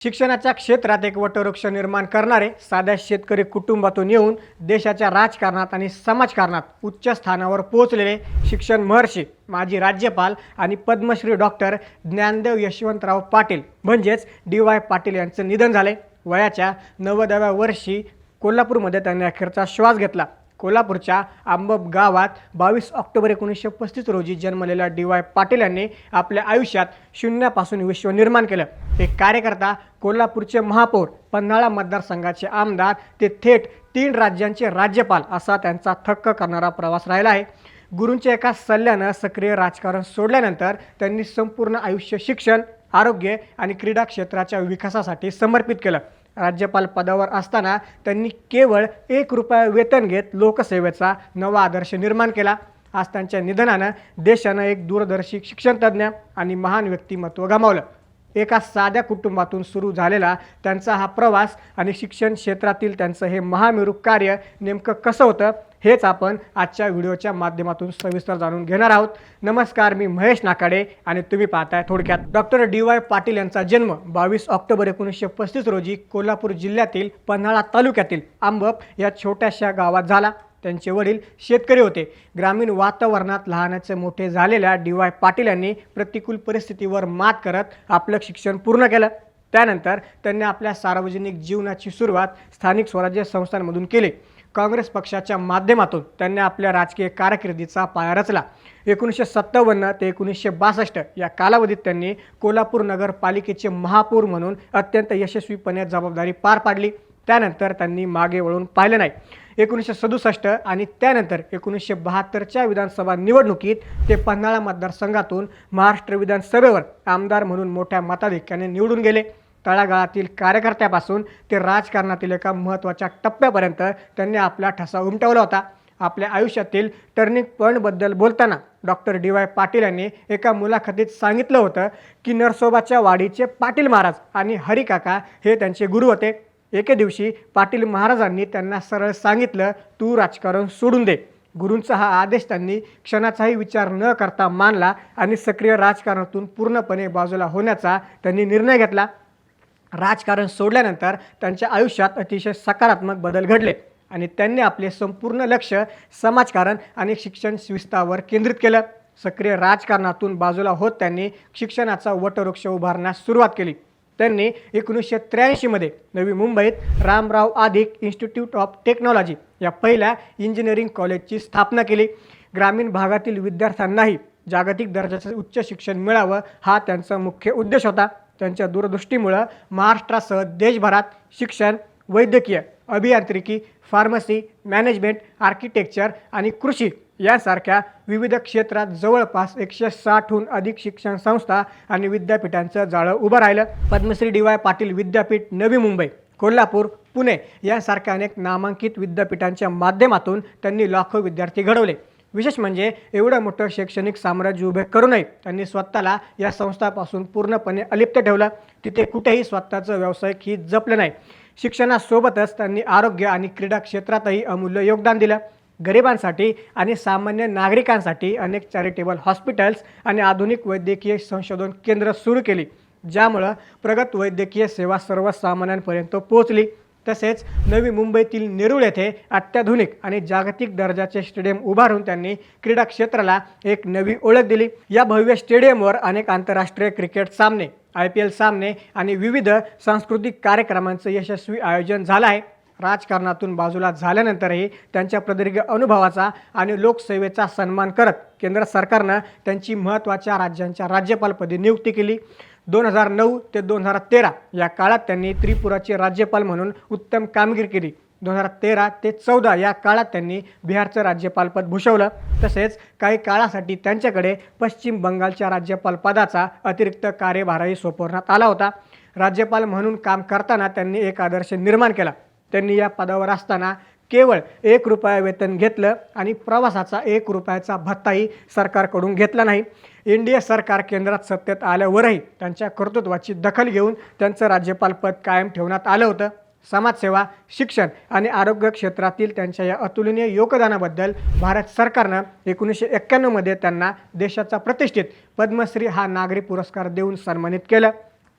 शिक्षणाच्या क्षेत्रात एक वटवृक्ष निर्माण करणारे साध्या शेतकरी कुटुंबातून येऊन देशाच्या राजकारणात आणि समाजकारणात उच्च स्थानावर पोहोचलेले शिक्षण महर्षी माजी राज्यपाल आणि पद्मश्री डॉक्टर ज्ञानदेव यशवंतराव पाटील म्हणजेच डी.वाय. पाटील यांचं निधन झाले। वयाच्या 90व्या वर्षी कोल्हापूरमध्ये त्यांनी अखेरचा श्वास घेतला। कोल्हापूरच्या आंबप गावात 22 ऑक्टोबर 1935 रोजी जन्मलेल्या डी.वाय. पाटील यांनी आपल्या आयुष्यात शून्यापासून विश्व निर्माण केलं। एक कार्यकर्ता, कोल्हापूरचे महापौर, पन्हाळा मतदारसंघाचे आमदार ते थेट 3 राज्यांचे राज्यपाल असा त्यांचा थक्क करणारा प्रवास राहिला आहे। गुरूंच्या एका सल्ल्यानं सक्रिय राजकारण सोडल्यानंतर त्यांनी संपूर्ण आयुष्य शिक्षण, आरोग्य आणि क्रीडा क्षेत्राच्या विकासासाठी समर्पित केलं। राज्यपाल पदावर असताना त्यांनी केवळ 1 रुपया वेतन घेत लोकसेवेचा नवा आदर्श निर्माण केला। आज त्यांच्या निधनानं देशानं एक दूरदर्शी शिक्षणतज्ञ आणि महान व्यक्तिमत्व गमावलं। एका साध्या कुटुंबातून सुरू झालेला त्यांचा हा प्रवास आणि शिक्षण क्षेत्रातील त्यांचं हे महामेरू कार्य नेमकं कसं होतं हेच आपण आजच्या व्हिडिओच्या माध्यमातून सविस्तर जाणून घेणार आहोत। नमस्कार, मी महेश नाकाडे आणि तुम्ही पाहताय थोडक्यात। Doctor DY. पाटील यांचा जन्म 22 ऑक्टोबर 1935 रोजी कोल्हापूर जिल्ह्यातील पन्हाळा तालुक्यातील आंबप या छोट्याशा गावात झाला। त्यांचे वडील शेतकरी होते। ग्रामीण वातावरणात लहानाचे मोठे झालेल्या डी.वाय. पाटील यांनी प्रतिकूल परिस्थितीवर मात करत आपलं शिक्षण पूर्ण केलं। त्यानंतर त्यांनी आपल्या सार्वजनिक जीवनाची सुरुवात स्थानिक स्वराज्य संस्थांमधून केली। काँग्रेस पक्षाच्या माध्यमातून त्यांनी आपल्या राजकीय कारकिर्दीचा पाया रचला। 1957 ते 1962 या कालावधीत त्यांनी कोल्हापूर नगरपालिकेचे महापौर म्हणून अत्यंत यशस्वीपणे जबाबदारी पार पाडली। त्यानंतर त्यांनी मागे वळून पाहिलं नाही। 1967 आणि त्यानंतर 1972च्या विधानसभा निवडणुकीत ते पन्हाळा मतदारसंघातून महाराष्ट्र विधानसभेवर आमदार म्हणून मोठ्या मताधिक्याने निवडून गेले। तळागाळातील कार्यकर्त्यापासून ते राजकारणातील एका महत्त्वाच्या टप्प्यापर्यंत त्यांनी आपला ठसा उमटवला होता। आपल्या आयुष्यातील टर्निंग पॉईंटबद्दल बोलताना डॉक्टर डी.वाय. पाटील यांनी एका मुलाखतीत सांगितलं होतं की नरसोबाच्या वाडीचे पाटील महाराज आणि हरिकाका हे त्यांचे गुरु होते। एके दिवशी पाटील महाराजांनी त्यांना सरळ सांगितलं, तू राजकारण सोडून दे। गुरूंचा हा आदेश त्यांनी क्षणाचाही विचार न करता मानला आणि सक्रिय राजकारणातून पूर्णपणे बाजूला होण्याचा त्यांनी निर्णय घेतला। राजकारण सोडल्यानंतर त्यांच्या आयुष्यात अतिशय सकारात्मक बदल घडले आणि त्यांनी आपले संपूर्ण लक्ष समाजकारण आणि शिक्षण विस्तारावर केंद्रित केलं। सक्रिय राजकारणातून बाजूला होत त्यांनी शिक्षणाचा वटवृक्ष उभारण्यास सुरुवात केली। त्यांनी 1983 मध्ये नवी मुंबईत रामराव आधिक इन्स्टिट्यूट ऑफ टेक्नॉलॉजी या पहिल्या इंजिनिअरिंग कॉलेजची स्थापना केली। ग्रामीण भागातील विद्यार्थ्यांनाही जागतिक दर्जाचे उच्च शिक्षण मिळावं हा त्यांचा मुख्य उद्देश होता। त्यांच्या दूरदृष्टीमुळे महाराष्ट्रासह देशभरात शिक्षण, वैद्यकीय, अभियांत्रिकी, फार्मसी, मॅनेजमेंट, आर्किटेक्चर आणि कृषी यासारख्या विविध क्षेत्रात जवळपास 160हून अधिक शिक्षण संस्था आणि विद्यापीठांचं जाळं उभं राहिलं। पद्मश्री डी.वाय. पाटील विद्यापीठ, नवी मुंबई, कोल्हापूर, पुणे यासारख्या अनेक नामांकित विद्यापीठांच्या माध्यमातून त्यांनी लाखो विद्यार्थी घडवले। विशेष म्हणजे एवढं मोठं शैक्षणिक साम्राज्य उभे करूनही त्यांनी स्वतःला या संस्थांपासून पूर्णपणे अलिप्त ठेवलं। तिथे कुठेही स्वतःचं व्यावसायिक हित जपलं नाही। शिक्षणासोबतच त्यांनी आरोग्य आणि क्रीडा क्षेत्रातही अमूल्य योगदान दिलं। गरिबांसाठी आणि सामान्य नागरिकांसाठी अनेक चॅरिटेबल हॉस्पिटल्स आणि आधुनिक वैद्यकीय संशोधन केंद्र सुरू केली, ज्यामुळं प्रगत वैद्यकीय सेवा सर्वसामान्यांपर्यंत पोहोचली। तसेच नवी मुंबईतील नेरूळ येथे अत्याधुनिक आणि जागतिक दर्जाचे स्टेडियम उभारून त्यांनी क्रीडा क्षेत्राला एक नवी ओळख दिली। या भव्य स्टेडियमवर अनेक आंतरराष्ट्रीय क्रिकेट सामने, IPL सामने आणि विविध सांस्कृतिक कार्यक्रमांचं यशस्वी आयोजन झालं आहे। राजकारणातून बाजूला झाल्यानंतरही त्यांच्या प्रदीर्घ अनुभवाचा आणि लोकसेवेचा सन्मान करत केंद्र सरकारनं त्यांची महत्त्वाच्या राज्यांच्या राज्यपालपदी नियुक्ती केली। 2009 ते 2013 या काळात त्यांनी त्रिपुराचे राज्यपाल म्हणून उत्तम कामगिरी केली। 2013 ते 14 या काळात त्यांनी बिहारचं राज्यपालपद भूषवलं। तसेच काही काळासाठी त्यांच्याकडे पश्चिम बंगालच्या राज्यपालपदाचा अतिरिक्त कार्यभारही सोपवण्यात आला होता। राज्यपाल म्हणून काम करताना त्यांनी एक आदर्श निर्माण केला। त्यांनी या पदावर असताना केवळ 1 रुपया वेतन घेतलं आणि प्रवासाचा 1 रुपयाचा भत्ताही सरकारकडून घेतला नाही। NDA सरकार केंद्रात सत्तेत आल्यावरही त्यांच्या कर्तृत्वाची दखल घेऊन त्यांचं राज्यपालपद कायम ठेवण्यात आलं होतं। समाजसेवा, शिक्षण आणि आरोग्य क्षेत्रातील त्यांच्या या अतुलनीय योगदानाबद्दल भारत सरकारनं 1991 मध्ये त्यांना देशाचा प्रतिष्ठित पद्मश्री हा नागरी पुरस्कार देऊन सन्मानित केलं।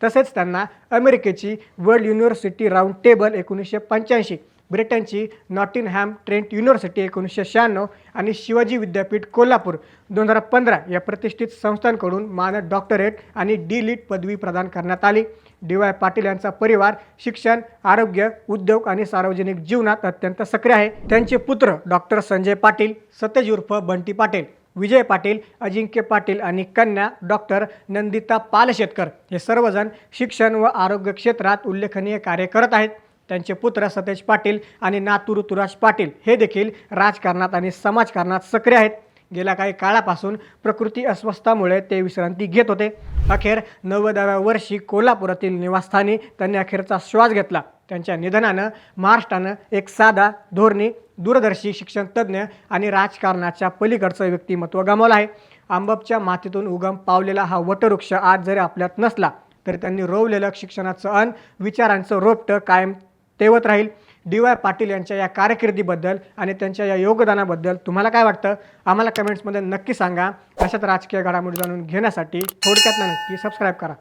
तसेच त्यांना अमेरिकेची वर्ल्ड युनिव्हर्सिटी राऊंड टेबल 1985, ब्रिटनची नॉटिनहॅम ट्रेंट युनिव्हर्सिटी 1996 आणि शिवाजी विद्यापीठ कोल्हापूर 2015 या प्रतिष्ठित संस्थांकडून मानद डॉक्टरेट आणि डी.लिट पदवी प्रदान करण्यात आली. डी.वाय. पाटील यांचा परिवार शिक्षण, आरोग्य, उद्योग आणि सार्वजनिक जीवनात अत्यंत सक्रिय आहे. त्यांचे पुत्र डॉक्टर संजय पाटील, सतेज उर्फ बंटी पाटील, विजय पाटील, अजिंक्य पाटील आणि कन्या डॉक्टर नंदिता पालशेतकर हे सर्वजण शिक्षण व आरोग्य क्षेत्रात उल्लेखनीय कार्य करत आहेत. त्यांचे पुत्र सतेज पाटील आणि नातू ऋतुराज पाटील हे देखील राजकारणात आणि समाजकारणात सक्रिय आहेत. गेल्या काही काळापासून प्रकृती अस्वस्थामुळे ते विश्रांती घेत होते. अखेर 90व्या वर्षी कोल्हापुरातील निवासस्थानी त्यांनी अखेरचा श्वास घेतला. त्यांच्या निधनानं महाराष्ट्रानं एक साधा, धोरणी, दूरदर्शी शिक्षणतज्ज्ञ आणि राजकारणाच्या पलीकडचं व्यक्तिमत्व गमावलं आहे. आंबपच्या मातीतून उगम पावलेला हा वटवृक्ष आज जरी आपल्यात नसला तरी त्यांनी रोवलेलं शिक्षणाचं अन्न, विचारांचं रोपटं कायम तेवत राहील. डी.वाय. पाटील यांच्या या कारकिर्दीबद्दल आणि त्यांच्या या योगदानाबद्दल तुम्हाला काय वाटतं आम्हाला कमेंट्समध्ये नक्की सांगा. अशाच राजकीय घडामोडी जाणून घेण्यासाठी थोडक्यात नक्की सबस्क्राईब करा.